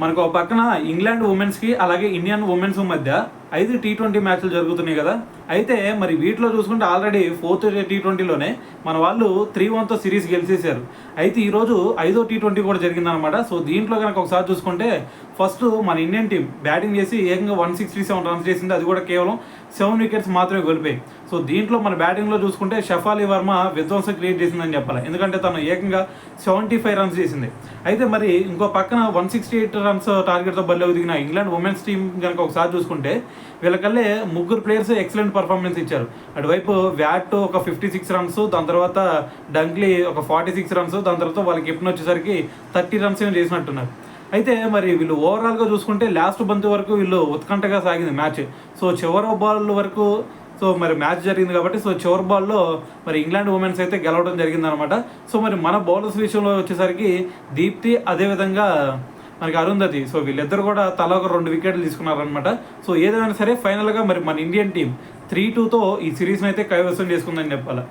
మనకు ఒక పక్కన ఇంగ్లాండ్ ఉమెన్స్కి అలాగే ఇండియన్ ఉమెన్స్ మధ్య 5 T20 మ్యాచ్లు జరుగుతున్నాయి కదా. అయితే మరి వీటిలో చూసుకుంటే ఆల్రెడీ 4th T20లోనే మన వాళ్ళు 3-1తో సిరీస్ గెలిచేశారు. అయితే ఈరోజు 5వ T20 కూడా జరిగిందనమాట. సో దీంట్లో కనుక ఒకసారి చూసుకుంటే ఫస్ట్ మన ఇండియన్ టీం బ్యాటింగ్ చేసి ఏకంగా 167 రన్స్ చేసింది. అది కూడా కేవలం 7 వికెట్స్ మాత్రమే కోల్పోయాయి. సో దీంట్లో మన బ్యాటింగ్లో చూసుకుంటే షఫాలి వర్మ విధ్వంసం క్రియేట్ చేసిందని చెప్పాలి. ఎందుకంటే తను ఏకంగా 75 రన్స్ చేసింది. అయితే మరి ఇంకో పక్కన 168 రన్స్ టార్గెట్తో బరిలోకి దిగిన ఇంగ్లాండ్ ఉమెన్స్ టీం కనుక ఒకసారి చూసుకుంటే వీళ్ళకల్లే 3 ప్లేయర్స్ ఎక్సలెంట్ పర్ఫార్మెన్స్ ఇచ్చారు. అటువైపు వ్యాట్ ఒక 56 రన్స్, దాని తర్వాత డంక్లీ ఒక 46 రన్స్, దాని తర్వాత వాళ్ళకి కెప్టెన్ వచ్చేసరికి 30 రన్స్ ఏమో చేసినట్టున్నారు. అయితే మరి వీళ్ళు ఓవరాల్గా చూసుకుంటే లాస్ట్ బంతి వరకు వీళ్ళు ఉత్కంఠగా సాగింది మ్యాచ్. సో చివరి బాల్ వరకు సో మరి మ్యాచ్ జరిగింది కాబట్టి సో చివరి బాల్లో మరి ఇంగ్లాండ్ ఉమెన్స్ అయితే గెలవడం జరిగిందనమాట. సో మరి మన బౌలర్స్ విషయంలో వచ్చేసరికి దీప్తి అదేవిధంగా మనకి అరుంధతి, సో వీళ్ళిద్దరు కూడా తలా ఒక 2 వికెట్లు తీసుకున్నారనమాట. సో ఏదైనా సరే ఫైనల్గా మరి మన ఇండియన్ టీం 3-2తో ఈ సిరీస్ని అయితే కైవసం చేసుకుందని చెప్పాలి.